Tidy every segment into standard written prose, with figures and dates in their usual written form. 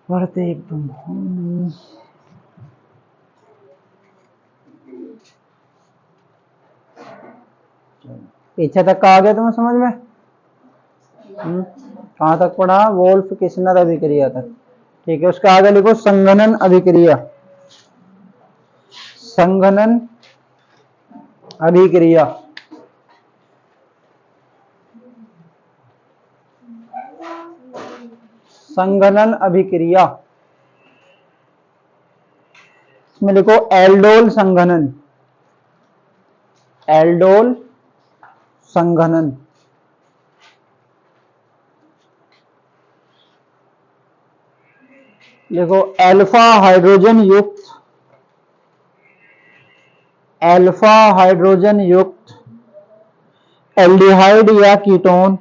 बढ़ते एकदम। पीछे तक का आ गया तुम्हें समझ में? कहाँ तक पढ़ा? वोल्फ किस्नर अभिक्रिया तक। ठीक है, उसका आगे लिखो संघनन अभिक्रिया। संघनन अभिक्रिया। संघनन अभिक्रिया, इसमें लिखो एल्डोल संघनन। एल्डोल संघनन। लिखो अल्फा हाइड्रोजन युक्त, अल्फा हाइड्रोजन युक्त एल्डिहाइड या कीटोन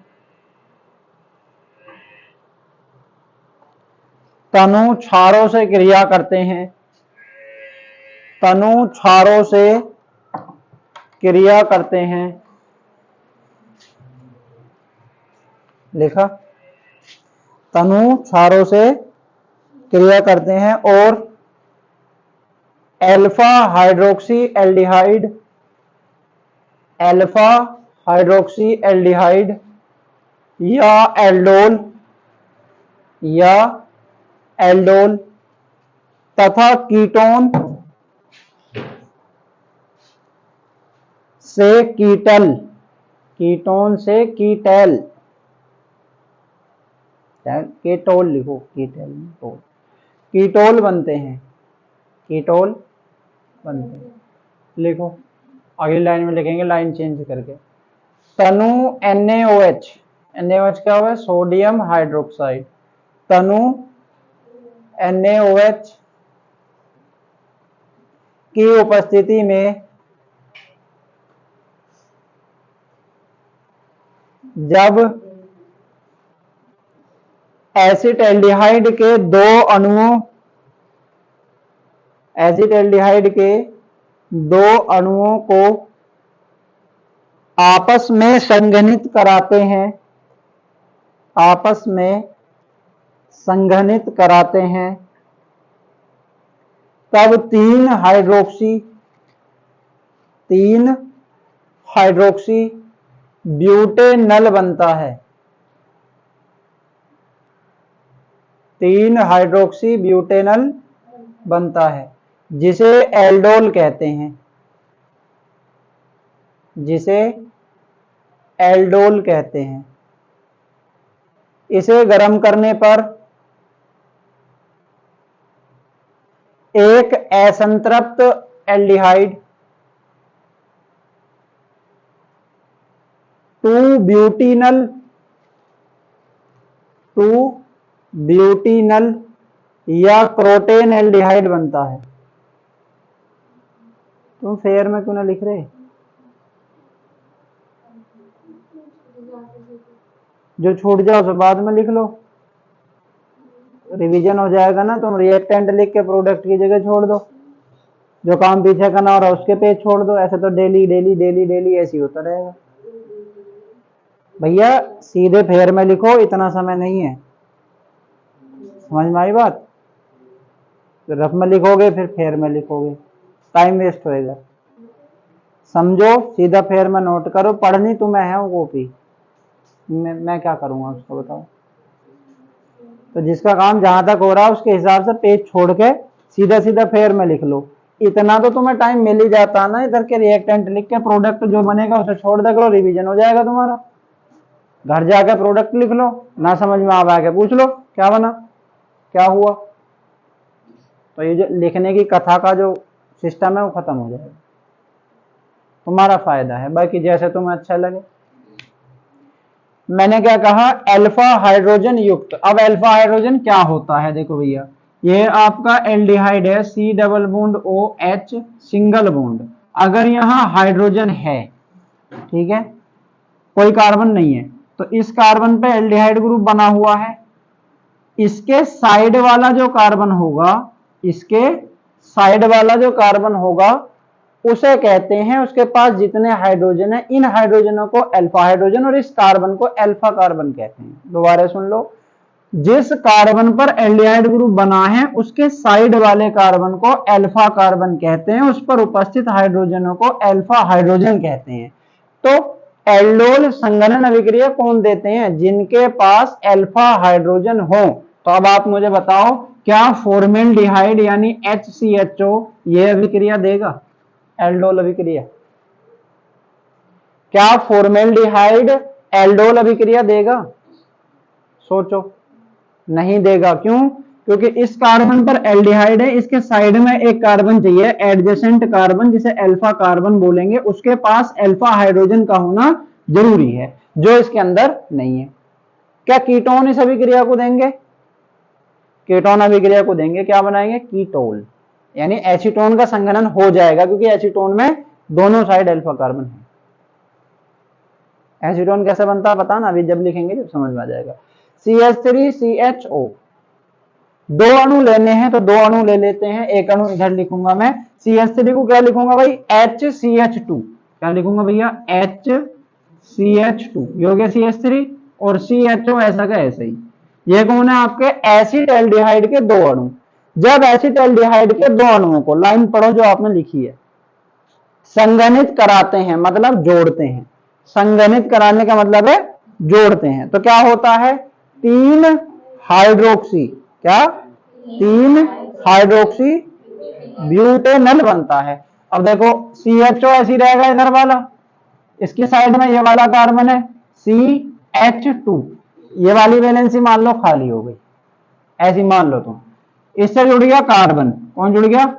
तनु क्षारों से क्रिया करते हैं। तनु क्षारों से क्रिया करते हैं। लिखा? तनु क्षारों से क्रिया करते हैं और alpha hydroxy aldehyde, alpha hydroxy aldehyde या एल्डोल, या एल्डोल तथा कीटोन से कीटल, कीटोन से कीटल, कीटोल लिखो, कीटल टोल, कीटोल बनते हैं, कीटोल बनते हैं। लिखो अगली लाइन में लिखेंगे लाइन चेंज करके। तनु NaOH, NaOH क्या हुआ? Sodium hydroxide. तनु NaOH की उपस्थिति में जब एसिटाल्डिहाइड के दो अणुओं, एसिटाल्डिहाइड के दो अणुओं को आपस में संघनित कराते हैं, आपस में संघनित कराते हैं, तब 3 हाइड्रोक्सी ब्यूटेनल बनता है। 3 हाइड्रोक्सी ब्यूटेनल बनता है, जिसे एल्डोल कहते हैं, जिसे एल्डोल कहते हैं। इसे गर्म करने पर एक असंतृप्त एल्डिहाइड 2-ब्यूटीनल या क्रोटेन एल्डिहाइड बनता है। तुम फेयर में क्यों ना लिख रहे? जो छूट जाओ तो बाद में लिख लो, रिवीजन हो जाएगा ना। तुम रिएक्टेंट लिख के प्रोडक्ट की जगह छोड़ दो, जो काम पीछे करना हो रहा है उसके पेज छोड़ दो। ऐसे तो डेली डेली डेली डेली ऐसे ही होता रहेगा। भैया सीधे फेयर में लिखो, इतना समय नहीं है। समझ में आई बात? रफ में लिखोगे फिर फेयर में लिखोगे, टाइम वेस्ट होएगा। समझो, सीधा फेयर में नोट करो। पढ़नी तुम्हें है वो कॉपी, मैं क्या करूंगा उसको बताओ। तो जिसका काम जहां तक हो रहा है उसके हिसाब से पेज छोड़ के सीधा सीधा फेयर में लिख लो। इतना तो तुम्हें टाइम मिल ही जाता है ना। इधर के रिएक्टेंट लिख के प्रोडक्ट जो बनेगा उसे छोड़ दे करो, रिवीजन हो जाएगा तुम्हारा। घर जाके प्रोडक्ट लिख लो, ना समझ में आ के पूछ लो क्या बना, क्या हुआ। तो ये जो लिखने की कथा का जो सिस्टम है वो खत्म हो जाएगा। तुम्हारा फायदा है, बाकी जैसे तुम्हें अच्छा लगे। मैंने क्या कहा? अल्फा हाइड्रोजन युक्त। अब अल्फा हाइड्रोजन क्या होता है? देखो भैया, ये आपका एल्डिहाइड है, C double bond OH single bond. अगर यहाँ हाइड्रोजन है, ठीक है, कोई कार्बन नहीं है, तो इस कार्बन पे एल्डिहाइड ग्रुप बना हुआ है। इसके साइड वाला जो कार्बन होगा, इसके साइड वाला जो कार्बन होगा उसे कहते हैं, उसके पास जितने हाइड्रोजन है, इन हाइड्रोजनों को अल्फा हाइड्रोजन और इस कार्बन को अल्फा कार्बन कहते हैं। दोबारा सुन लो, जिस कार्बन पर एल्डिहाइड ग्रुप बना है उसके साइड वाले कार्बन को अल्फा कार्बन कहते हैं, उस पर उपस्थित हाइड्रोजनों को अल्फा हाइड्रोजन कहते हैं। तो एल्डोल संघनन अभिक्रिया कौन देते हैं? जिनके पास अल्फा हाइड्रोजन हो। तो अब आप मुझे बताओ, क्या फॉर्मेल्डिहाइड यानी HCHO ये अभिक्रिया देगा? एल्डोल अभिक्रिया, क्या फॉर्मेल्डिहाइड एल्डोल अभिक्रिया देगा? सोचो, नहीं देगा। क्यों? क्योंकि इस कार्बन पर एल्डिहाइड है, इसके साइड में एक कार्बन चाहिए एडजेसेंट कार्बन, जिसे अल्फा कार्बन बोलेंगे, उसके पास अल्फा हाइड्रोजन का होना जरूरी है, जो इसके अंदर नहीं है। क्या कीटोन इस अभिक्रिया को देंगे? कीटोन अभिक्रिया को देंगे। क्या बनाएंगे? कीटोल, यानी एसीटोन का संघनन हो जाएगा, क्योंकि एसीटोन में दोनों साइड अल्फा कार्बन है। एसीटोन कैसे बनता है पता ना, अभी जब लिखेंगे जब समझ में आ जाएगा। CH3CHO, दो अणु लेने हैं तो दो अणु ले लेते हैं। एक अणु इधर लिखूंगा मैं, CH3 को क्या लिखूंगा भाई? HCH2। क्या लिखूंगा भैया? HCH2। ये हो गया CH3, और CHO ऐसा का ऐसा ही। ये कौन है? आपके एसिड एल्डिहाइड के दो अणु। जब एसिड एल्डिहाइड के दो अणुओं को, लाइन पढ़ो जो आपने लिखी है, संघनित कराते हैं, मतलब जोड़ते हैं। संघनित कराने का मतलब है जोड़ते हैं, तो क्या होता है? 3 हाइड्रोक्सी, क्या? 3 हाइड्रोक्सी ब्यूटेनल बनता है। अब देखो CHO ऐसी रहेगा इधर वाला, इसके साइड में ये वाला कार्बन है CH2, ये वाली वैलेंसी मान लो खाली हो गई, ऐसी मान लो तुम। इससे जुड़ गया कार्बन, कौन जुड़ गया?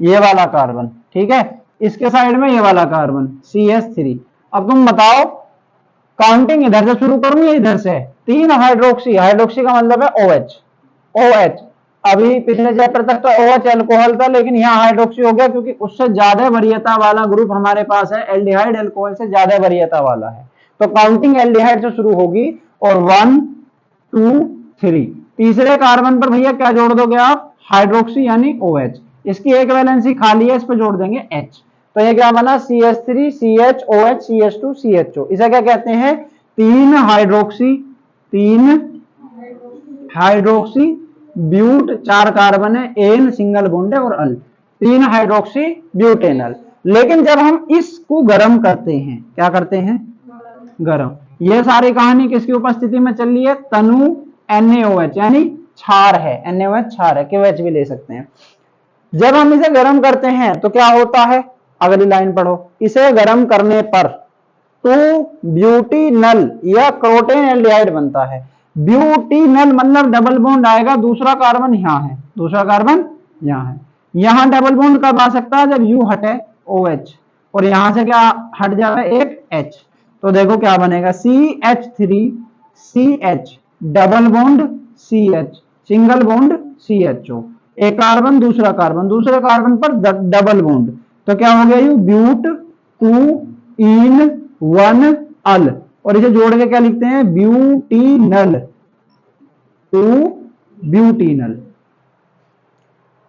ये वाला कार्बन, ठीक है। इसके साइड में ये वाला कार्बन CH3। अब तुम बताओ, काउंटिंग इधर से शुरू करूं या इधर से? 3 हाइड्रोक्सी, हाइड्रोक्सी का मतलब है OH। OH, अभी पिछले चैप्टर तक तो OH अल्कोहल था, लेकिन यहाँ हाइड्रोक्सी हो गया, क्योंकि उससे ज्यादा वरीयता वाला ग्रुप हमारे पास है। एल्डिहाइड अल्कोहल से ज्यादा वरीयता वाला है, तो काउंटिंग एल्डिहाइड से शुरू होगी, और 1 2 3, तीसरे कार्बन पर भैया क्या जोड़ दोगे आप? हाइड्रोक्सी यानी OH। इसकी एक वैलेंसी खाली है, इस पर जोड़ देंगे H। तो ये क्या बना? CH3 CHOH CH2 CHO। इसे क्या कहते हैं? 3 हाइड्रोक्सी ब्यूट, 4 कार्बन है, एन सिंगल बॉन्ड है, और अल, 3 हाइड्रोक्सी ब्यूटेनल। लेकिन जब हम इसको गर्म करते हैं, क्या करते हैं? गर्म। ये सारी कहानी किसकी उपस्थिति में चल रही है? तनु NaOH, यानी क्षार है, NaOH क्षार है, KOH भी ले सकते हैं। जब हम इसे गर्म करते हैं तो क्या होता है? अगली लाइन पढ़ो, इसे गर्म करने पर 2 ब्यूटीनल या क्रोटेन एल्डिहाइड बनता है। ब्यूटीनल मतलब डबल बॉन्ड आएगा, दूसरा कार्बन यहां है, दूसरा कार्बन यहां है। यहां डबल बॉन्ड कब आ सकता है? जब U हटे OH, और यहां से क्या हट जाएगा? एक H। तो देखो क्या बनेगा? CH3CH double bond CH, single bond CHO, एक कार्बन दूसरा कार्बन, दूसरे कार्बन पर डबल बॉन्ड, तो क्या हो गया? यू ब्यूट 2 इन 1 अल, और इसे जोड़ के क्या लिखते हैं? ब्यूटीनल, 2 ब्यूटीनल।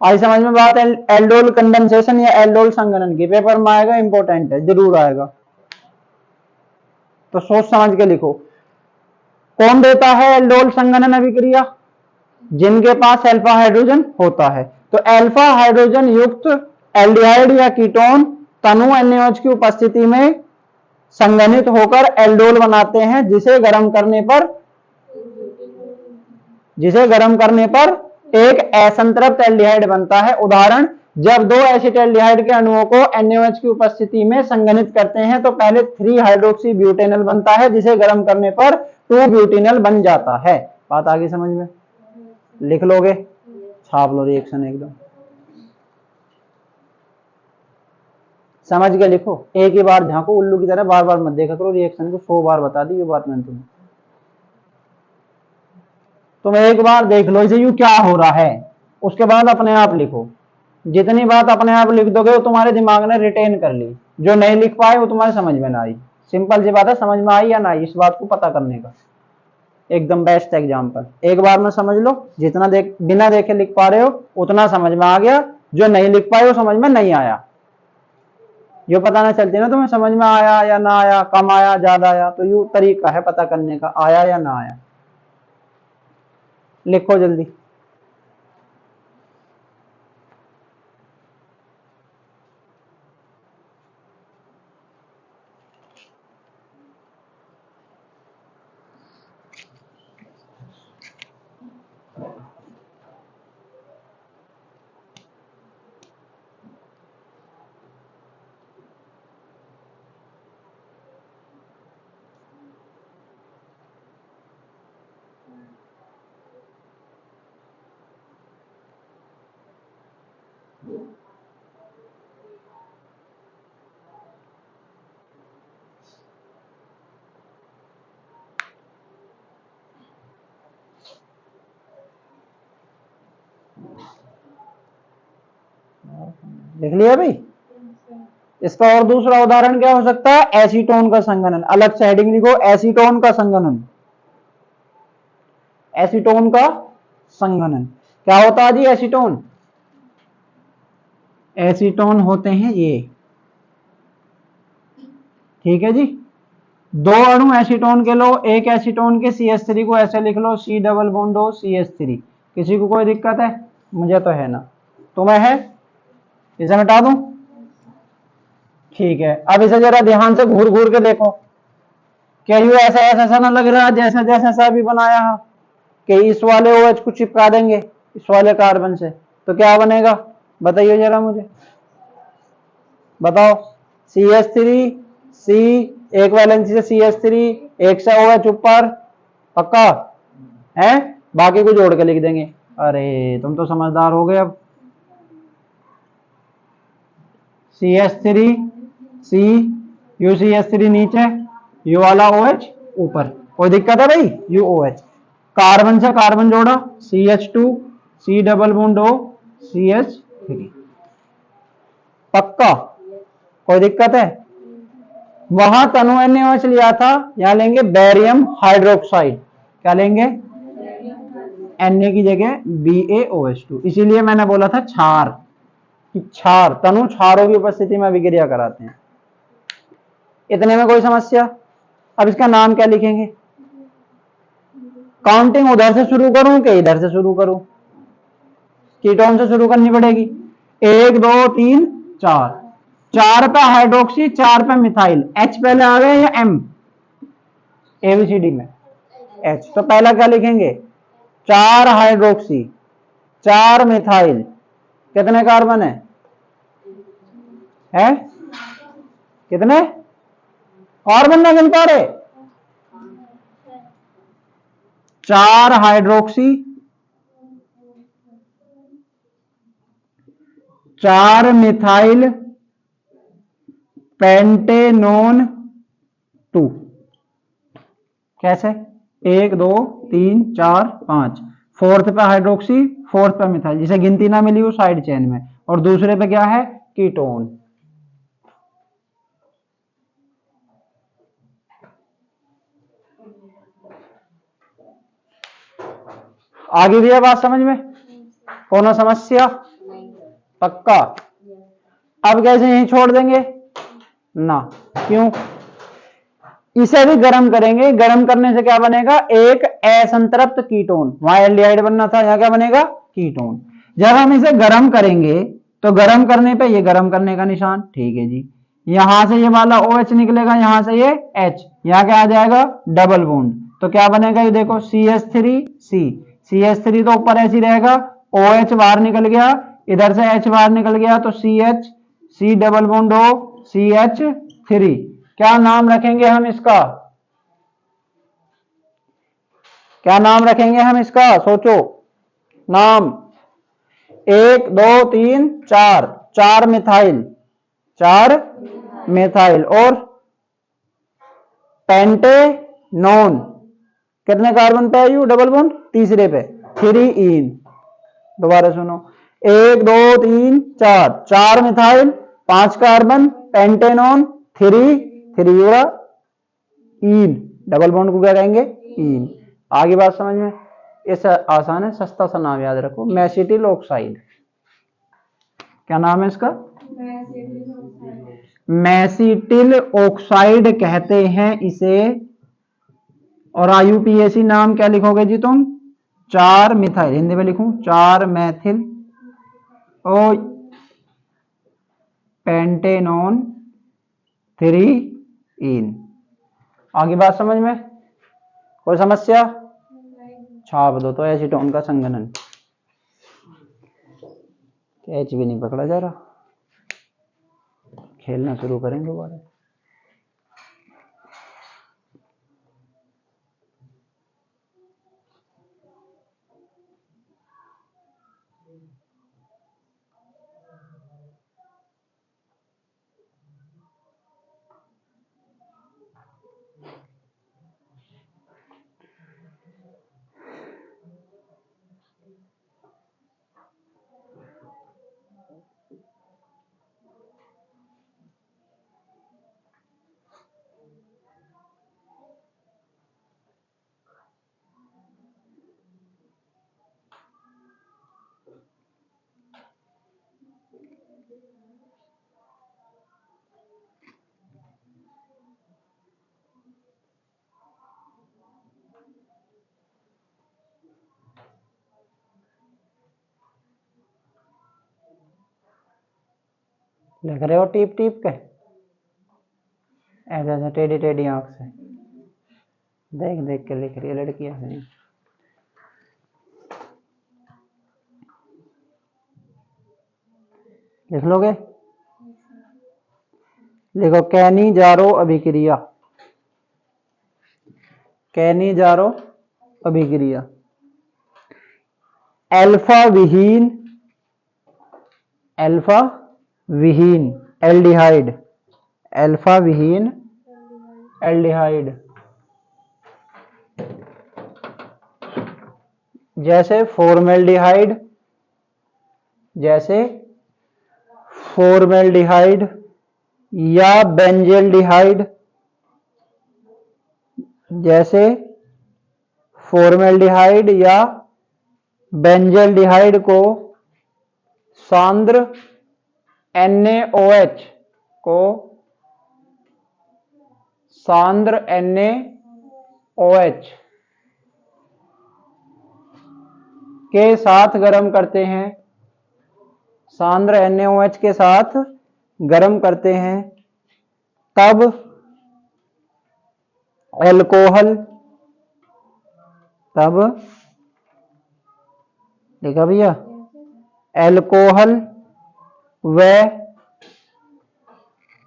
आई समझ में बात? एल्डोल कंडेंसेशन या एल्डोल संघनन की पेपर में आएगा, इंपॉर्टेंट है, जरूर आएगा, तो सोच समझ के लिखो। कौन देता है एल्डोल संघनन अभिक्रिया? जिनके पास अल्फा हाइड्रोजन होता है। तो अल्फा हाइड्रोजन युक्त एल्डिहाइड या कीटोन तनु NaOH की उपस्थिति में संघनित होकर एल्डोल बनाते हैं, जिसे गर्म करने पर एक असंतृप्त एल्डिहाइड बनता है। उदाहरण, जब दो एसिटाल्डिहाइड के अणुओं को NaOH की उपस्थिति में संघनित करते हैं तो पहले 3 हाइड्रोक्सी ब्यूटेनल बनता है, जिसे गर्म करने पर 2 ब्यूटेनल बन जाता है। बात आगे समझ में? लिख लोगे, छाप लो रिएक्शन एकदम समझ के लिखो, एक ही बार झांको, उल्लू की तरह बार बार मत देखा करो रिएक्शन को, 100 बार बता दी ये बात मैंने तुम्हें। तुम एक बार देख लो इसे यू क्या हो रहा है, उसके बाद अपने आप लिखो। जितनी बात अपने आप लिख दोगे वो तुम्हारे दिमाग ने रिटेन कर ली, जो नहीं लिख पाए वो तुम्हारे समझ में ना आई। सिंपल सी बात है, समझ में आई या ना आई इस बात को पता करने का एकदम बेस्ट एग्जाम्पल। एक बार में समझ लो, जितना बिना देखे लिख पा रहे हो उतना समझ में आ गया, जो नहीं लिख पाए वो समझ में नहीं आया। ये पता ना चलती ना तुम्हें समझ में आया या ना आया, कम आया ज्यादा आया, तो यू तरीका है पता करने का, आया या ना आया। लिखो जल्दी। लिख लिया भाई। इसका और दूसरा उदाहरण क्या हो सकता है? एसीटोन का संघनन। अलग से हेडिंग लिखो, एसीटोन का संघनन। एसीटोन का संघनन क्या होता है जी? एसीटोन, एसीटोन होते हैं ये, ठीक है जी। दो अणु एसीटोन के लो, एक एसीटोन के CH3 को ऐसे लिख लो, C double bond O CH3। किसी को कोई दिक्कत है? मुझे तो है ना, तुम्हें है? इसे मिटा दूं? ठीक है। अब इसे जरा ध्यान से घूर घूर के देखो, क्या यू ऐसा ऐसा ना लग रहा जैसा जैसा सा भी बनाया है कि इस वाले OH को चिपका देंगे इस वाले कार्बन से, तो क्या बनेगा? बताइए जरा मुझे, बताओ। CH3 C, एक वैलेंसी से CH3, एक से OH ऊपर, पक्का है? बाकी को जोड़ के लिख देंगे। अरे तुम तो समझदार हो गए अब। CH3 C, UCH3 नीचे, यू वाला OH ऊपर, कोई दिक्कत है भाई? UOH, कार्बन से कार्बन जोड़ा, CH2 C double bond O CH3, पक्का? कोई दिक्कत है? वहां तनु NaOH लिया था, यहां लेंगे बेरियम हाइड्रोक्साइड। क्या लेंगे? Na की जगह BaOH2। इसीलिए मैंने बोला था क्षार, कि क्षार, तनु क्षारों की उपस्थिति में अभिक्रिया कराते हैं। इतने में कोई समस्या? अब इसका नाम क्या लिखेंगे? काउंटिंग उधर से शुरू करूं कि इधर से शुरू करूं? कीटोन से शुरू करनी पड़ेगी। 1 2 3 4, 4 पे हाइड्रोक्सी, 4 पे मिथाइल। H पहले आ गए या M? ABCD में H। तो पहला क्या लिखेंगे? 4 हाइड्रोक्सी, 4 मिथाइल। कितने कार्बन है? कितने कार्बन ना गिन पा रहे? 4 हाइड्रोक्सी, 4 मिथाइल पेंटेनोन 2। कैसे? 1 2 3 4 5, फोर्थ पे हाइड्रोक्सी, फोर्थ पे मिथाइल, जिसे गिनती ना मिली वो साइड चेन में, और दूसरे पे क्या है? कीटोन। आगे भी है बात समझ में? कोनो समस्या? पक्का? अब कैसे यहीं छोड़ देंगे ना? क्यों? इसे भी गर्म करेंगे। गर्म करने से क्या बनेगा? एक असंतृप्त कीटोन। वहां एल्डिहाइड बनना था, यहां क्या बनेगा? कीटोन। जब हम इसे गर्म करेंगे तो गर्म करने पे ये गर्म करने का निशान, ठीक है जी। यहां से ये वाला OH निकलेगा, यहां से ये H, यहां क्या आ जाएगा? Double bond. तो क्या बनेगा? ये देखो, CH3C, CH3 तो ऊपर ऐसे ही रहेगा, OH बाहर निकल गया, इधर से H बाहर निकल गया, तो CH C double bond O CH3। क्या नाम रखेंगे हम इसका? क्या नाम रखेंगे हम इसका? सोचो नाम। 1 2 3 4, 4 मिथाइल, 4 मिथाइल, और पेंटेनोन। कितने कार्बन पे है? यू डबल बॉन्ड, तीसरे पे 3 इन। दोबारा सुनो, 1 2 3 4, 4 मिथाइल, 5 कार्बन, पेंटेनोन 3 यूरा, इन। डबल बॉन्ड को क्या कहेंगे? इन। आगे बात समझ में? इस आसान है, सस्ता सा नाम याद रखो, मेसिटिल ऑक्साइड। क्या नाम है इसका? मेसिटिल ऑक्साइड कहते हैं इसे। और IUPAC नाम क्या लिखोगे जी तुम? 4 मिथाइल, हिंदी में लिखूं 4 मैथिल ओ पेंटेनॉन 3 इन। आगे बात समझ में? कोई समस्या? छाप दो तो एसीटोन का संघनन। एच भी नहीं पकड़ा जा रहा, खेलना शुरू करें दोबारा। लिख रहे हो टीप टीप के? ऐसा ऐसा टेढ़ी टेढ़ी आंख से देख देख के लिख रही है लड़कियां से। लिख लोगे? लिखो कैनिजारो अभिक्रिया। कैनिजारो अभिक्रिया अल्फा विहीन एल्डिहाइड, अल्फा विहीन एल्डिहाइड जैसे फॉर्मेल्डिहाइड, या बेंजेल्डिहाइड, जैसे फॉर्मेल्डिहाइड या बेंजेल्डिहाइड को सांद्र NaOH के साथ गर्म करते हैं, सांद्र NaOH के साथ गर्म करते हैं, तब अल्कोहल, लिखा भैया, अल्कोहल व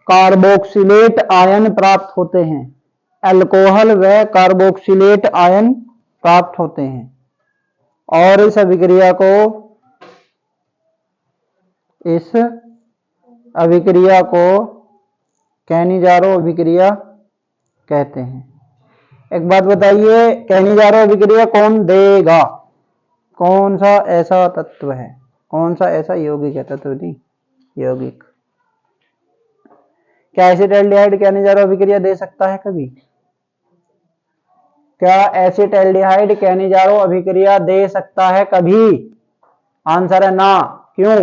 कार्बोक्सिलेट आयन प्राप्त होते हैं। अल्कोहल व कार्बोक्सिलेट आयन प्राप्त होते हैं और इस अभिक्रिया को कैनिजारो अभिक्रिया कहते हैं। एक बात बताइए, कैनिजारो अभिक्रिया कौन देगा? कौन सा ऐसा तत्व है, कौन सा ऐसा यौगिक है, तत्व नहीं यौगिक। क्या एसिटाल्डिहाइड कैनिजारो अभिक्रिया दे सकता है कभी? क्या एसिटाल्डिहाइड कैनिजारो अभिक्रिया दे सकता है कभी? आंसर है ना। क्यों?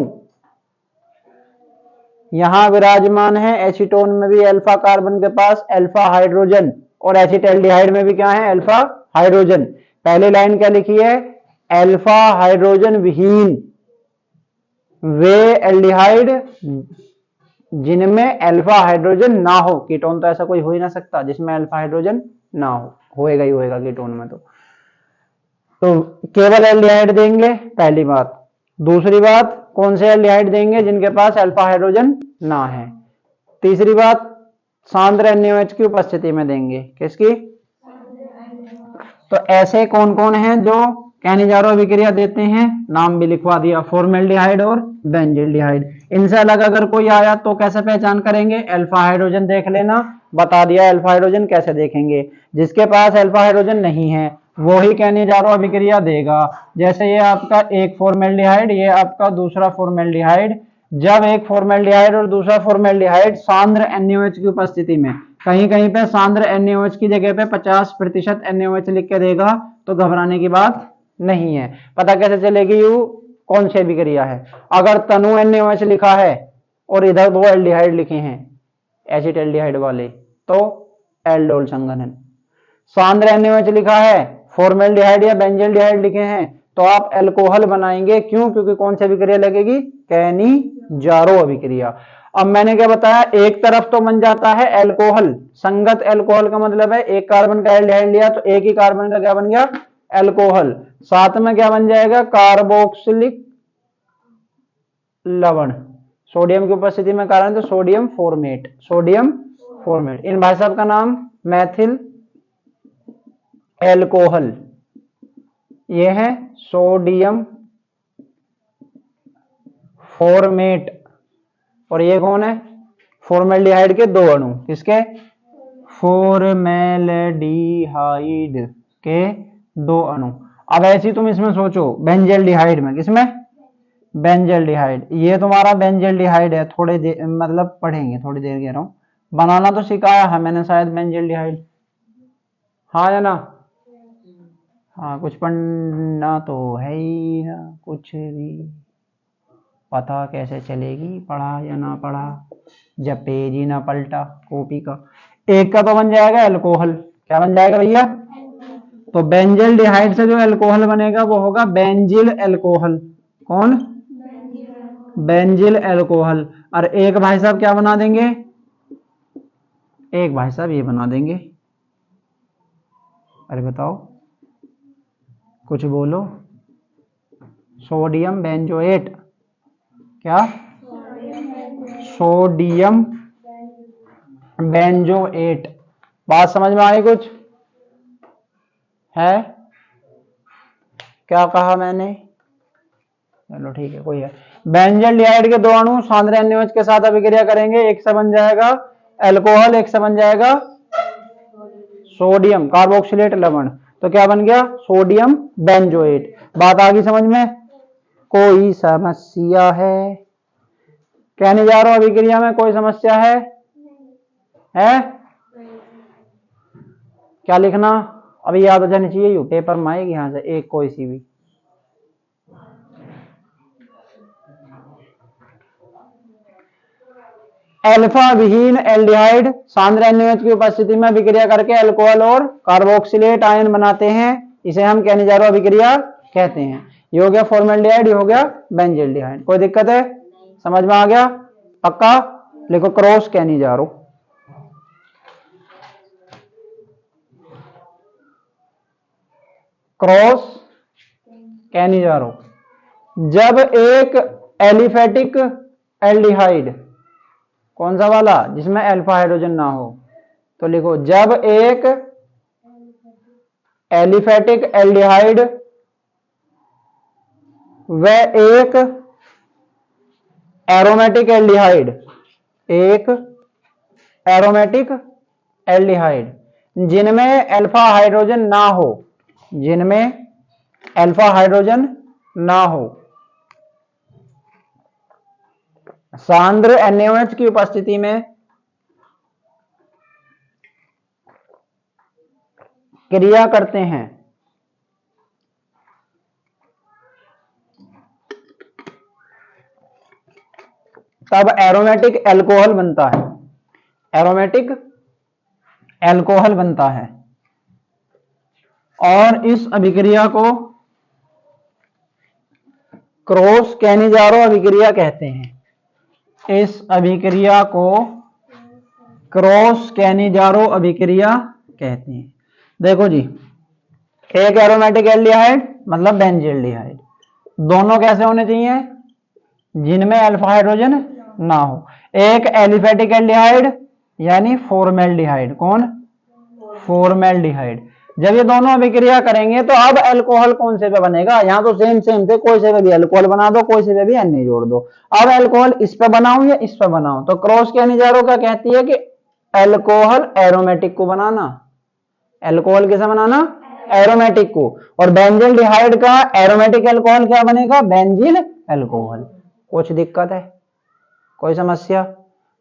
यहां विराजमान है एसीटोन में भी अल्फा कार्बन के पास अल्फा हाइड्रोजन, और एसिटाल्डिहाइड में भी क्या है? Alpha hydrogen. पहली लाइन क्या लिखी है? अल्फा हाइड्रोजन विहीन वे एल्डिहाइड जिनमें अल्फा हाइड्रोजन ना हो। कीटोन तो ऐसा कोई हो ही ना सकता जिसमें अल्फा हाइड्रोजन ना हो, होएगा ही होएगा कीटोन में। तो केवल एल्डिहाइड देंगे, पहली बात। दूसरी बात, कौन से एल्डिहाइड देंगे? जिनके पास अल्फा हाइड्रोजन ना है। तीसरी बात, सांद्र NaOH की उपस्थिति में देंगे। किसकी? तो ऐसे कौन कौन हैं जो कैनिजारो अभिक्रिया देते हैं? नाम भी लिखवा दिया, फॉर्मेल्डिहाइड और बेंजील्डिहाइड। इनसे अलग अगर कोई आया तो कैसे पहचान करेंगे? अल्फा हाइड्रोजन देख लेना, बता दिया अल्फा हाइड्रोजन कैसे देखेंगे। जिसके पास अल्फा हाइड्रोजन नहीं है वो ही कैनिजारो अभिक्रिया देगा। जैसे ये आपका एक फॉर्मेल्डिहाइड, ये आपका दूसरा फॉर्मेल्डिहाइड। जब एक फॉर्मेल्डिहाइड और दूसरा फॉर्मेल्डिहाइड सांद्र NaOH की उपस्थिति में, कहीं कहीं पे सांद्र NaOH की जगह पे 50% NaOH लिख के देगा तो घबराने की बात नहीं है। पता कैसे चलेगी यू कौन सी अभिक्रिया है? अगर तनु NaOH लिखा है और इधर दो एल्डिहाइड लिखे हैं एसिटाल्डिहाइड वाले तो एल्डोल संघनन। सांद्र NaOH लिखा है, फॉर्मेल्डिहाइड या बेंजल्डिहाइड लिखे हैं तो आप अल्कोहल बनाएंगे। क्यों? क्योंकि कौन सी अभिक्रिया लगेगी? कैनिजारो अभिक्रिया। अब मैंने क्या बताया, एक तरफ तो बन जाता है अल्कोहल, संगत अल्कोहल का मतलब है एक कार्बन का एल्डिहाइड लिया तो एक ही कार्बन का क्या बन गया? अल्कोहल। साथ में क्या बन जाएगा? कार्बोक्सिलिक लवण। सोडियम की उपस्थिति में कारण तो सोडियम फॉर्मेट, सोडियम फॉर्मेट। इन भाई साहब का नाम मैथिल एल्कोहल, ये है सोडियम फॉर्मेट। और ये कौन है? फॉर्मेल्डिहाइड के दो अणु। किसके? फॉर्मेल्डिहाइड के दो अणु। अब ऐसी तुम इसमें सोचो बेंजल्डिहाइड में, किसमें? बेंजल्डिहाइड। ये तुम्हारा बेंजल्डिहाइड है, थोड़े देर मतलब पढ़ेंगे, थोड़ी देर कह रहा हूं। बनाना तो सिखाया है मैंने शायद बेंजल्डिहाइड, हाँ या ना? हाँ, कुछ पढ़ना तो है ही ना, कुछ भी पता कैसे चलेगी पढ़ा या ना पढ़ा जब पेज ही ना पलटा कॉपी का। एक का तो बन जाएगा अल्कोहल। क्या बन जाएगा भैया? तो बेंजल्डिहाइड से जो अल्कोहल बनेगा वो होगा बेंजिल अल्कोहल। कौन? Benzyl alcohol. और एक भाई साहब क्या बना देंगे? एक भाई साहब ये बना देंगे। अरे बताओ, कुछ बोलो। Sodium benzoate. क्या? Sodium benzoate. बात समझ में आई कुछ है? क्या कहा मैंने? चलो ठीक है, कोई है। बेंजल्डिहाइड के दो अणु सांद्र NaOH के साथ अभिक्रिया करेंगे, एक से बन जाएगा अल्कोहल, एक से बन जाएगा सोडियम कार्बोक्सिलेट लवण। तो क्या बन गया? Sodium benzoate. बात आ गई समझ में? कोई समस्या है? कहने जा रहा हूं अभिक्रिया में कोई समस्या है? क्या लिखना? अभी याद हो जानी चाहिए, यू पेपर में आएगी यहां से एक कोई सी भी। अल्फा विहीन एल्डिहाइड सांद्र NaOH की उपस्थिति में अभिक्रिया करके अल्कोहल और कार्बोक्सिलेट आयन बनाते हैं, इसे हम कैनिजारो अभिक्रिया कहते हैं। ये हो गया फॉर्मेल्डिहाइड, ये हो गया बेंजल्डिहाइड। कोई दिक्कत है? समझ में आ गया? पक्का? लिखो क्रॉस कैनिजारो। Cross Cannizzaro. जब एक एलिफेटिक एल्डिहाइड, कौन सा वाला? जिसमें अल्फा हाइड्रोजन ना हो, तो लिखो जब एक एलिफेटिक एल्डिहाइड व एक एरोमेटिक एल्डिहाइड, एक एरोमेटिक एल्डिहाइड जिनमें अल्फा हाइड्रोजन ना हो, जिनमें अल्फा हाइड्रोजन ना हो, सांद्र NaOH की उपस्थिति में क्रिया करते हैं, तब एरोमेटिक अल्कोहल बनता है। एरोमेटिक अल्कोहल बनता है और इस अभिक्रिया को क्रॉस कैनिजारो अभिक्रिया कहते हैं। इस अभिक्रिया को क्रॉस कैनिजारो अभिक्रिया कहते हैं। देखो जी, एक एरोमेटिक एल्डिहाइड मतलब बेंजल्डिहाइड, दोनों कैसे होने चाहिए? जिनमें अल्फा हाइड्रोजन ना हो। एक एलिफेटिक एल्डिहाइड यानी फॉर्मेल्डिहाइड। कौन? फॉर्मेल्डिहाइड। जब ये दोनों अभिक्रिया करेंगे तो अब अल्कोहल कौन से पे बनेगा? यहाँ तो सेम सेम थे, कोई से पे भी अल्कोहल बना दो, कोई से पे भी अन्य जोड़ दो। अब अल्कोहल इस पे बनाऊं या इस पे बनाऊं? तो क्रॉस कैनिजारो क्या कहती है कि अल्कोहल एरोमेटिक को बनाना। अल्कोहल किसे बनाना? एरोमेटिक को। और बेंजल्डिहाइड का एरोमेटिक अल्कोहल क्या बनेगा? Benzyl alcohol. कुछ दिक्कत है? कोई समस्या?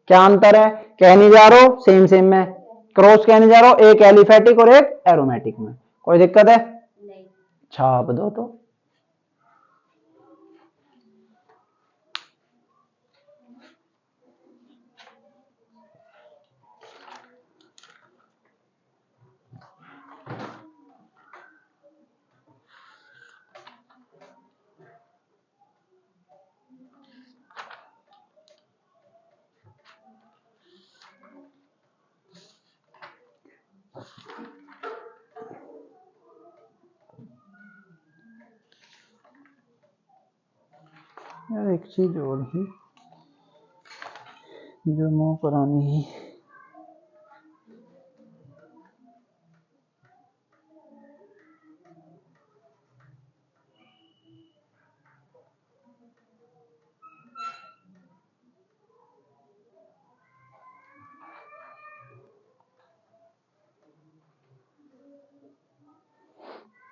क्या अंतर है? कैनिजारो सेम सेम में, क्रॉस कैनिजारो एक एलिफेटिक और एक एरोमेटिक में। कोई दिक्कत है? नहीं। छाप दो तो। यार एक चीज और ही जो मुंह करानी ही।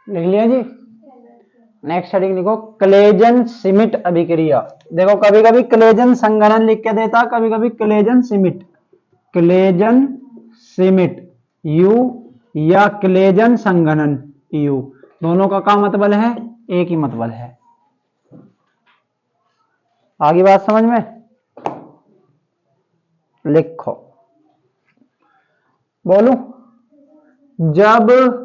लिख लिया जी। नेक्स्ट हेडिंग लिखो क्लेजन सिमिट अभिक्रिया। देखो कभी कभी क्लेजन संघनन लिख के देता, कभी कभी क्लेजन सिमिट। क्लेजन सिमिट यू या क्लेजन संघनन यू, दोनों का क्या मतलब है? एक ही मतलब है। आगे बात समझ में? लिखो, बोलू। जब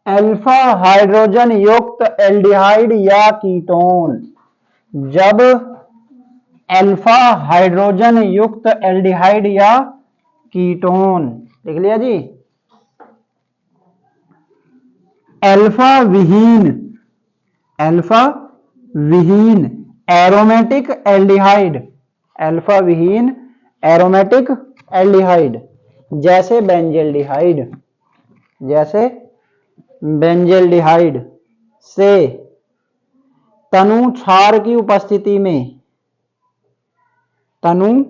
अल्फा हाइड्रोजन युक्त एल्डिहाइड या कीटोन, जब अल्फा हाइड्रोजन युक्त एल्डिहाइड या कीटोन, लिख लिया जी। अल्फा विहीन एरोमेटिक एल्डिहाइड, अल्फा विहीन एरोमेटिक एल्डिहाइड जैसे बेंजल्डिहाइड, जैसे बेंजल्डिहाइड से तनु क्षार की उपस्थिति में, तनु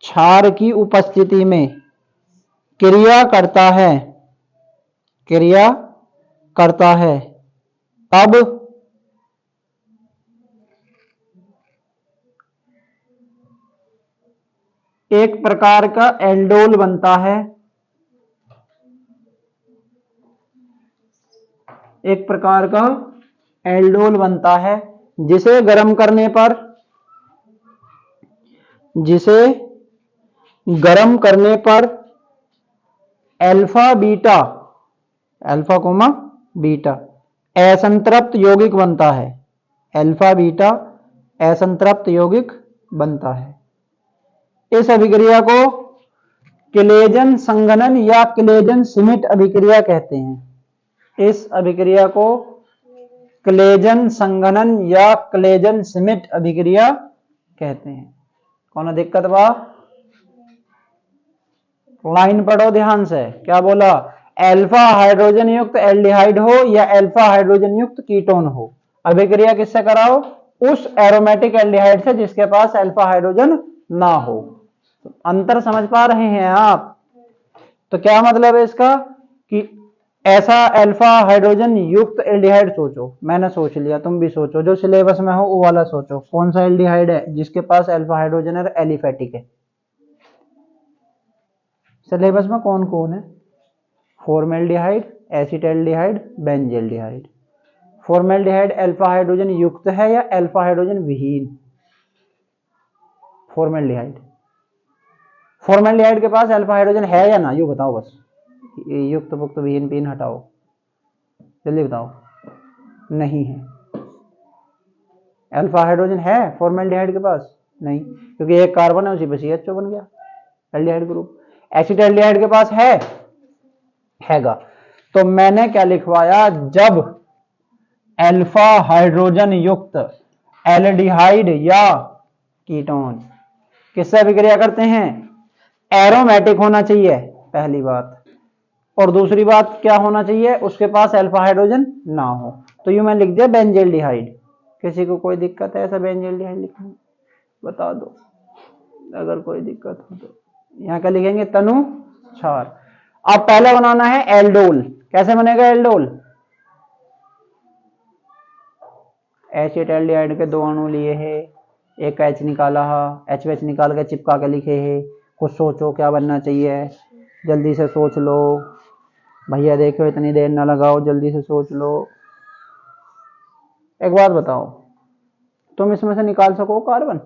क्षार की उपस्थिति में क्रिया करता है, क्रिया करता है, तब एक प्रकार का एल्डोल बनता है, एक प्रकार का एल्डोल बनता है जिसे गर्म करने पर, जिसे गर्म करने पर alpha beta, alpha comma beta असंतृप्त यौगिक बनता है, अल्फा बीटा असंतृप्त यौगिक बनता है। इस अभिक्रिया को क्लेजन संघनन या क्लेजन सिमिट अभिक्रिया कहते हैं। इस अभिक्रिया को क्लेजन संघनन या क्लेजन सिमिट अभिक्रिया कहते हैं। कौन दिक्कत बा? लाइन पढ़ो ध्यान से। क्या बोला? अल्फा हाइड्रोजन युक्त एल्डिहाइड हो या अल्फा हाइड्रोजन युक्त कीटोन हो, अभिक्रिया किससे कराओ? उस एरोमेटिक एल्डिहाइड से जिसके पास अल्फा हाइड्रोजन ना हो। तो अंतर समझ पा रहे हैं आप? तो क्या मतलब है इसका कि ऐसा अल्फा हाइड्रोजन युक्त एल्डिहाइड सोचो, मैंने सोच लिया, तुम भी सोचो, जो सिलेबस में हो वो वाला सोचो। कौन सा एल्डिहाइड है जिसके पास अल्फा हाइड्रोजन और एलिफेटिक है? सिलेबस में कौन कौन है? Formaldehyde, acetaldehyde, benzaldehyde. Formaldehyde alpha hydrogen युक्त है या अल्फा हाइड्रोजन विहीन? फॉर्मेल्डिहाइड, फॉर्मेल्डिहाइड के पास अल्फा हाइड्रोजन है या ना, यू बताओ बस। युक्त पुक्त विहीन पीन हटाओ, जल्दी बताओ। नहीं है। अल्फा हाइड्रोजन है फॉर्मेल्डिहाइड के पास? नहीं, क्योंकि एक कार्बन है उसी पे CH2 बन गया एल्डिहाइड ग्रुप। एसिटाल्डिहाइड के पास हैगा। तो मैंने क्या लिखवाया? जब अल्फा हाइड्रोजन युक्त एल्डिहाइड या कीटोन किससे अभिक्रिया करते हैं? एरोमेटिक होना चाहिए पहली बात, और दूसरी बात क्या होना चाहिए? उसके पास अल्फा हाइड्रोजन ना हो। तो यूं मैं लिख दिया बेंजल्डिहाइड। किसी को कोई दिक्कत है ऐसा बेंजल्डिहाइड लिखने में? बता दो अगर कोई दिक्कत हो तो। यहाँ क्या लिखेंगे? तनु क्षार। अब पहले बनाना है एल्डोल। कैसे बनेगा एल्डोल? एसिटाल्डिहाइड के 2 अणु लिए है, एक H निकाला है, HH निकाल के चिपका के लिखे है। कुछ सोचो क्या बनना चाहिए, जल्दी से सोच लो भैया, देखो इतनी देर ना लगाओ, जल्दी से सोच लो। एक बात बताओ, तुम इसमें से निकाल सको कार्बन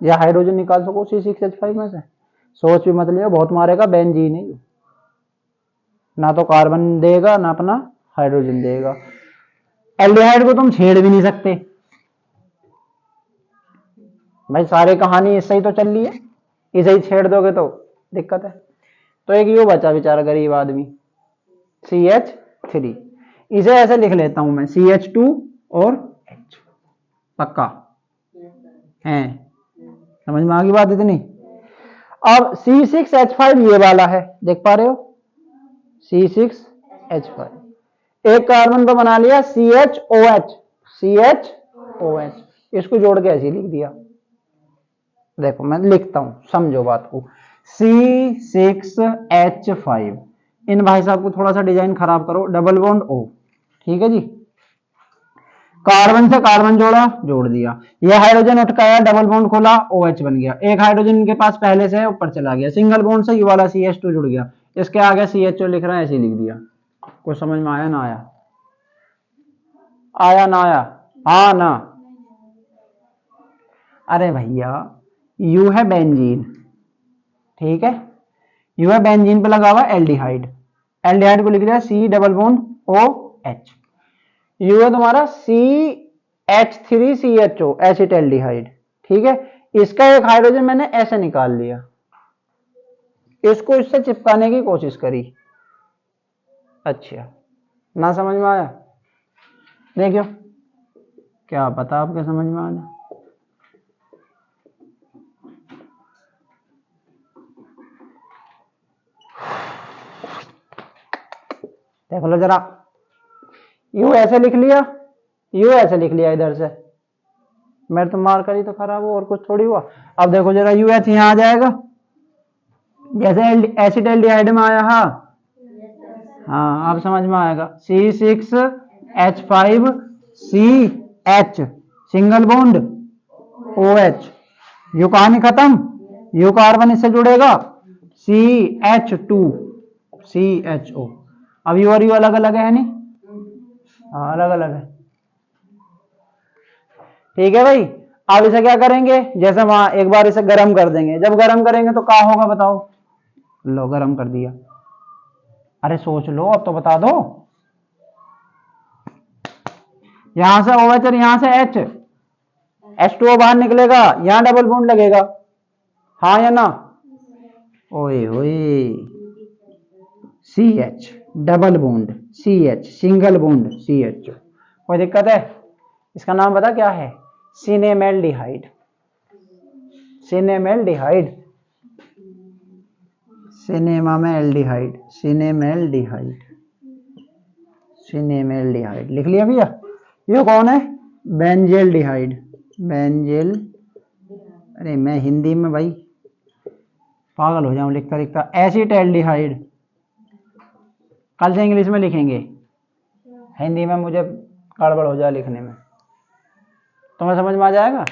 या हाइड्रोजन निकाल सको C6H5 में से? सोच भी मत लियो, बहुत मारेगा बेंजीन है, ना तो कार्बन देगा ना अपना हाइड्रोजन देगा। एल्डिहाइड को तुम छेड़ भी नहीं सकते भाई, सारी कहानी इससे ही तो चल रही है, इसे ही छेड़ दोगे तो दिक्कत है। तो एक यो बचा बेचारा गरीब आदमी CH3, इसे ऐसे लिख लेता हूं मैं CH2 और H। पक्का है? समझ में आ गई बात इतनी? अब C6H5 ये वाला है, देख पा रहे हो? C6H5 एक कार्बन तो बना लिया CHOH, CHOH इसको जोड़ के ऐसे लिख दिया। देखो मैं लिखता हूं, समझो बात को। C6H5 इन भाई साहब को थोड़ा सा डिजाइन खराब करो, डबल बॉन्ड O, ठीक है जी। कार्बन से कार्बन जोड़ा, जोड़ दिया, यह हाइड्रोजन उठ गया, डबल बॉन्ड खोला, OH बन गया। एक हाइड्रोजन के पास पहले से है, ऊपर चला गया, सिंगल बॉन्ड से ये वाला CH2 जुड़ गया, इसके आगे CHO लिख रहा है, ऐसे लिख दिया। कुछ समझ में आया ना आया? आया ना आया? हाँ ना? अरे भैया यू है बेंजीन, ठीक है, यू है बेंजीन पे लगा हुआ एल्डिहाइड, एल्डिहाइड को लिख दिया C double bond OH। You है तुम्हारा CH3CHO एसिटाल्डिहाइड, ठीक है। इसका एक हाइड्रोजन मैंने ऐसे निकाल लिया, इसको इससे चिपकाने की कोशिश करी। अच्छा ना समझ में आया? देखियो क्या पता आपके समझ में आ जाए। देख लो जरा, यू ऐसे लिख लिया, यू ऐसे लिख लिया इधर से, मेरे तो मार करी तो खराब हो और कुछ थोड़ी हुआ। अब देखो जरा UH यहां आ जाएगा, जैसे एसिटाल्डिहाइड में आया। हाँ अब समझ में आएगा। C6H5CH single bond OH, you कहानी खत्म, यू कार्बन इससे जुड़ेगा CH2 CHO। अब यू और यू अलग अलग है नहीं? हाँ अलग अलग है, ठीक है भाई। अब इसे क्या करेंगे, जैसे वहां एक बार इसे गर्म कर देंगे, जब गर्म करेंगे तो क्या होगा बताओ? लो गर्म कर दिया, अरे सोच लो अब तो बता दो। यहां से OH और यहां से H, H2O बाहर निकलेगा, यहां डबल बॉन्ड लगेगा, हाँ या ना? ओए ओए, CH double bond CH single bond CH, कोई दिक्कत है? इसका नाम पता क्या है? सिनेमेल्डिहाइड, सिनेमेल्डिहाइड, सिनेमा में एल्डिहाइड, सिनेमेल्डिहाइड, सिनेमेल्डिहाइड लिख लिया भैया। ये कौन है? बेंजेल्डिहाइड, बेंजेल, अरे मैं हिंदी में भाई पागल हो जाऊं लिखता लिखता। एसिटाल्डिहाइड, कल से इंग्लिश में लिखेंगे, हिंदी में मुझे गड़बड़ हो जाए लिखने में, तुम्हें समझ में आ जाएगा?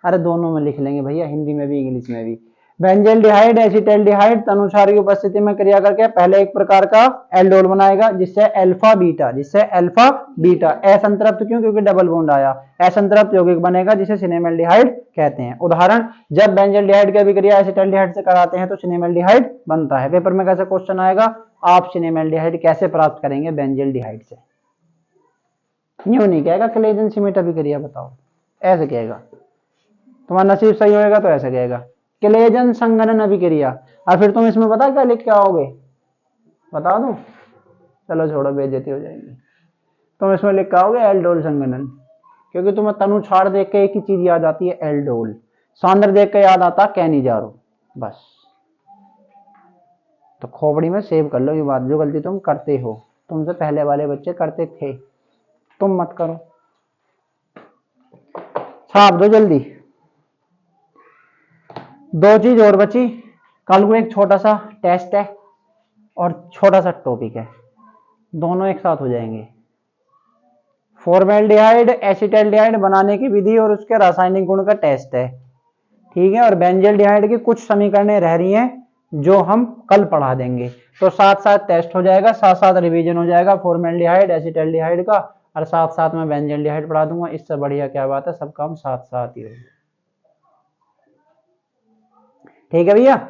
अरे दोनों में लिख लेंगे भैया, हिंदी में भी इंग्लिश में भी। बेंजेल्डिहाइड एसिटाल्डिहाइड तनुसार की उपस्थिति में क्रिया करके पहले एक प्रकार का एल्डोल बनाएगा, जिससे अल्फा बीटा, जिससे अल्फा बीटा असंतृप्त, क्यों? क्योंकि डबल बॉन्ड आया, असंतृप्त यौगिक बनेगा, जिसे सिनेमेल्डिहाइड कहते हैं। उदाहरण, जब बेंजेल्डिहाइड की अभिक्रिया एसिटाल्डिहाइड से कराते हैं तो सिनेमेल्डिहाइड बनता है। पेपर में कैसे क्वेश्चन आएगा, आप सिनेमेल्डिहाइड कैसे प्राप्त करेंगे बेंजेल्डिहाइड से? यूं नहीं कहेगा क्लेजन सीमेट अभिक्रिया बताओ, ऐसे कहेगा, तुम्हारा नसीब सही होएगा तो ऐसे कहेगा क्लेजन संघनन अभिक्रिया। और फिर तुम इसमें पता क्या लिख के आओगे, बता दूं? चलो छोड़ो बेइज्जती हो जाएगी। तुम इसमें लिख के आओगे एल्डोल संघनन, क्योंकि तुम्हें तनु छाड़ देख के एक ही चीज याद आती है एल्डोल, सांद्र देख के याद आता कैनिजारो, बस। तो खोपड़ी में सेव कर लो ये बात, जो गलती तुम करते हो, तुमसे पहले वाले बच्चे करते थे, तुम मत करो। छाप दो जल्दी। दो चीज और बची, कल को एक छोटा सा टेस्ट है और छोटा सा टॉपिक है, दोनों एक साथ हो जाएंगे। फॉर्मेल्डिहाइड एसिटाल्डिहाइड बनाने की विधि और उसके रासायनिक गुण का टेस्ट है, ठीक है। और बेंजेल्डिहाइड की कुछ समीकरणें रह रही हैं जो हम कल पढ़ा देंगे, तो साथ साथ टेस्ट हो जाएगा, साथ साथ रिवीजन हो जाएगा फॉर्मेल्डिहाइड एसिटाल्डिहाइड का, और साथ साथ में बेंजेल्डिहाइड पढ़ा दूंगा। इससे बढ़िया क्या बात है, सब काम साथ साथ ही होगा, ठीक है भैया।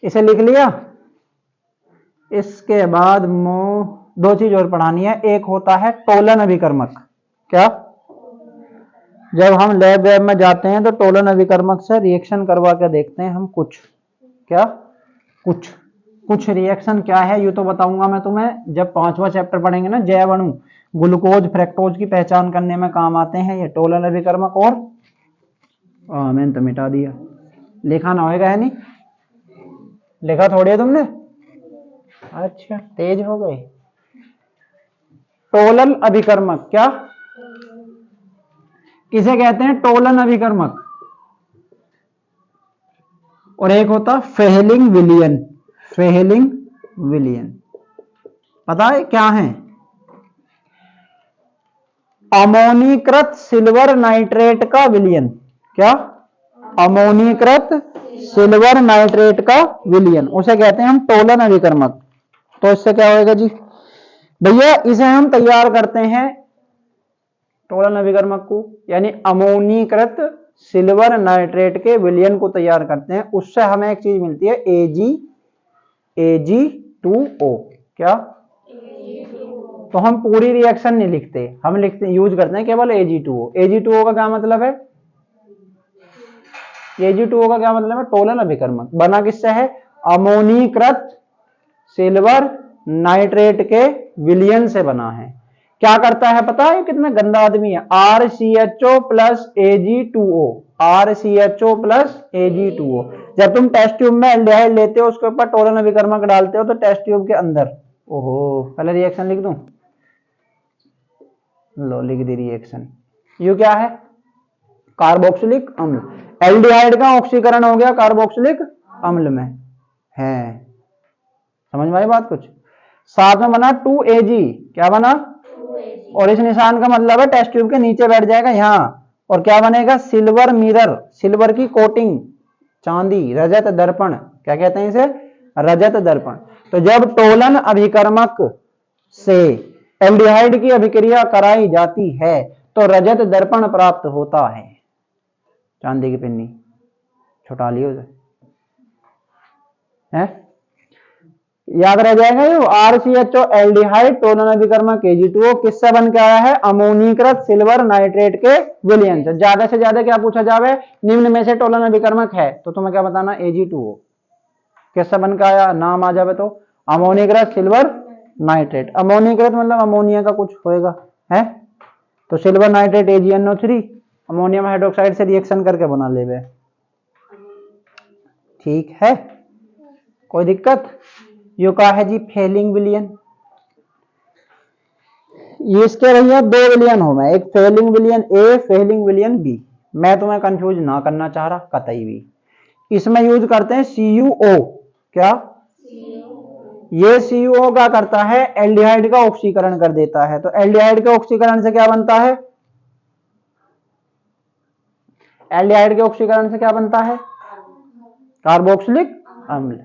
इसे लिख लिया। इसके बाद दो चीज और पढ़ानी है, एक होता है टोलन अभिकर्मक। क्या? जब हम लैब में जाते हैं तो टोलन अभिकर्मक से रिएक्शन करवा के देखते हैं हम कुछ, क्या कुछ, कुछ रिएक्शन क्या है ये तो बताऊंगा मैं तुम्हें जब 5वां चैप्टर पढ़ेंगे ना, जैव अणु ग्लूकोज फ्रक्टोज की पहचान करने में काम आते हैं ये टोलन अभिकर्मक। और मैंने तो मिटा दिया, लिखा ना होएगा है नहीं, लिखा थोड़ी है तुमने, अच्छा तेज हो गए। टोलन अभिकर्मक क्या किसे कहते हैं? टोलन अभिकर्मक। और एक होता फेहलिंग विलियन। फेहलिंग विलियन पता है क्या है? अमोनीकृत सिल्वर नाइट्रेट का विलियन। क्या? अमोनीकृत सिल्वर नाइट्रेट का विलियन, उसे कहते हैं हम टोलन अभिकर्मक। तो इससे क्या होएगा जी भैया, इसे हम तैयार करते हैं टोलन अभिकर्मक को, यानी अमोनीकृत सिल्वर नाइट्रेट के विलियन को तैयार करते हैं, उससे हमें एक चीज मिलती है Ag2O। क्या? तो हम पूरी रिएक्शन नहीं लिखते, हम लिखते यूज करते हैं केवल Ag2O। Ag2O का क्या मतलब है? Ag2O का क्या मतलब है? टोलन अभिकर्मक। बना किससे है? अमोनीकृत सिल्वर नाइट्रेट के विलियन से बना है। क्या करता है पता है? कितना गंदा आदमी है। RCHO plus Ag2O, RCHO plus Ag2O। जब तुम टेस्ट ट्यूब में एल्डिहाइड लेते हो, उसके ऊपर टोलन अभिकर्मक डालते हो, तो टेस्ट ट्यूब के अंदर, ओहो पहले रिएक्शन लिख दूं, लो लिख दी रिएक्शन। यू क्या है? कार्बोक्सिलिक अम्ल। एल्डिहाइड का ऑक्सीकरण हो गया कार्बोक्सिलिक अम्ल में है। समझ में आई बात? कुछ साथ में बना 2Ag। क्या बना? और इस निशान का मतलब है टेस्ट ट्यूब के नीचे बैठ जाएगा यहां, और क्या बनेगा? सिल्वर मिरर, सिल्वर की कोटिंग, चांदी, रजत दर्पण। क्या कहते हैं इसे? रजत दर्पण। तो जब टोलन अभिकर्मक से एल्डिहाइड की अभिक्रिया कराई जाती है तो रजत दर्पण प्राप्त होता है। चांदी की पिन्नी छुटा लियो है, याद रह जाएगा ये। RCHO एल्डिहाइड टोलन अभिकर्मक Ag2O किससे बन के आया है? अमोनीकृत सिल्वर नाइट्रेट के विलियन से। ज्यादा से ज्यादा क्या पूछा जावे? निम्न में से टोलन अभिकर्मक है, तो तुम्हें क्या बताना? Ag2O किससे बन के आया? नाम आ जावे तो अमोनीकृत सिल्वर नाइट्रेट। अमोनीकृत मतलब अमोनिया का कुछ होएगा है, तो silver nitrate AgNO3 ammonium hydroxide से रिएक्शन करके बना लेवे। ठीक है, कोई दिक्कत? यो का है जी फेलिंग विलियन। ये इसके भैया 2 विलियन हो गए, एक फेलिंग विलियन ए, फेलिंग विलियन बी। मैं तुम्हें कंफ्यूज ना करना चाह रहा कतई भी। इसमें यूज करते हैं CuO। क्या? ये CuO क्या करता है? एल्डिहाइड का ऑक्सीकरण कर देता है। तो एल्डिहाइड के ऑक्सीकरण से क्या बनता है? एल्डिहाइड के ऑक्सीकरण से क्या बनता है? कार्बोक्सिलिक अम्ल।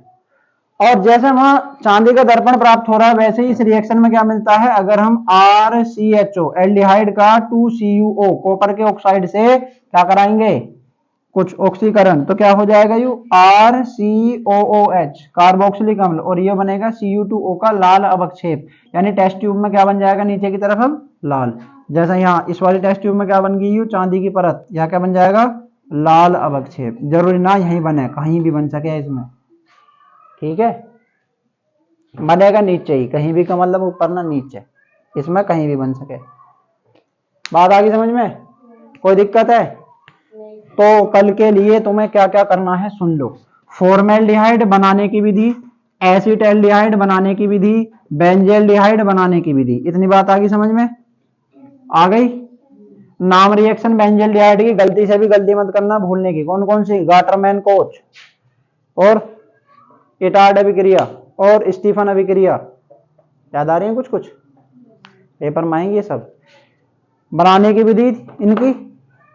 और जैसे वहां चांदी का दर्पण प्राप्त हो रहा है, वैसे ही इस रिएक्शन में क्या मिलता है? अगर हम RCHO एल्डिहाइड का 2CuO कॉपर के ऑक्साइड से क्या कराएंगे? कुछ ऑक्सीकरण, तो क्या हो जाएगा? यू RCOOH कार्बोक्सिलिक अम्ल, और ये बनेगा Cu2O का लाल अवक्षेप। यानी टेस्ट ट्यूब में क्या बन जाएगा? नीचे की तरफ हम लाल। जैसा यहाँ इस वाली टेस्ट ट्यूब में क्या बन गई? यू चांदी की परत, यहाँ क्या बन जाएगा? लाल अवक्षेप। जरूरी ना यहीं बने, कहीं भी बन सके इसमें, ठीक है? बनेगा नीचे ही, कहीं भी का मतलब ऊपर ना नीचे, इसमें कहीं भी बन सके। बात आ गई समझ में? कोई दिक्कत है? तो कल के लिए तुम्हें क्या क्या करना है सुन लो। फॉर्मेल्डिहाइड बनाने की विधि, एसिटाल्डिहाइड बनाने की विधि, बेंजल्डिहाइड बनाने की विधि, इतनी बात आ गई समझ में? आ गई? नाम रिएक्शन बेंजल्डिहाइड की गलती से भी गलती मत करना भूलने की। कौन कौन सी? गाटरमैन कोच और इटार्ड अभिक्रिया और स्टीफन अभिक्रिया। याद आ रही है कुछ कुछ? पेपर में आएंगे सब। बनाने की विधि इनकी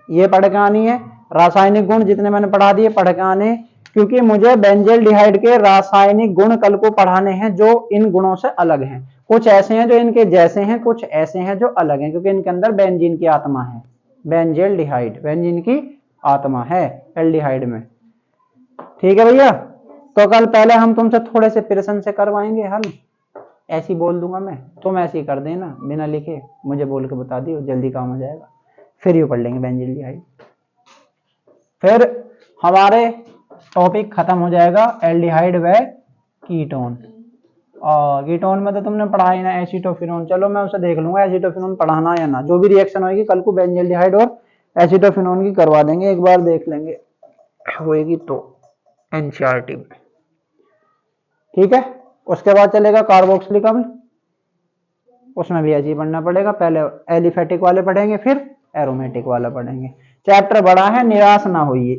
ये पढ़ के आनी है। रासायनिक गुण जितने मैंने पढ़ा दिए पढ़ के आने, क्योंकि मुझे बेंजल्डिहाइड के रासायनिक गुण कल को पढ़ाने हैं जो इन गुणों से अलग हैं। कुछ ऐसे हैं जो इनके जैसे हैं, कुछ ऐसे हैं जो अलग हैं, क्योंकि इनके अंदर बेंजीन की आत्मा है। बेंजल्डिहाइड बेंजीन की आत्मा है एल्डिहाइड में। ठीक है भैया? तो कल पहले हम तुमसे थोड़े से प्रश्न से करवाएंगे हल। ऐसे ही बोल दूंगा मैं, तुम ऐसे ही कर देना बिना लिखे, मुझे बोल के बता दियो, जल्दी काम हो जाएगा। फिर ये पढ़ लेंगे बेंजल्डिहाइड, फिर हमारे टॉपिक खत्म हो जाएगा एल्डिहाइड व कीटोन। कीटोन में तो तुमने पढ़ा ही ना एसिटोफिनोन। चलो मैं उसे देख लूंगा एसिटोफिनोन पढ़ाना या ना, जो भी रिएक्शन होगी कल को बेंजल्डिहाइड और एसिटोफिनोन की करवा देंगे, एक बार देख लेंगे होएगी तो एनसीईआरटी में। ठीक है, उसके बाद चलेगा कार्बोक्सिलिक अम्ल, उसमें भी ऐसे ही पढ़ना पड़ेगा, पहले एलिफेटिक वाले पढ़ेंगे फिर एरोमेटिक वाला पढ़ेंगे। चैप्टर बड़ा है, निराश ना होइए।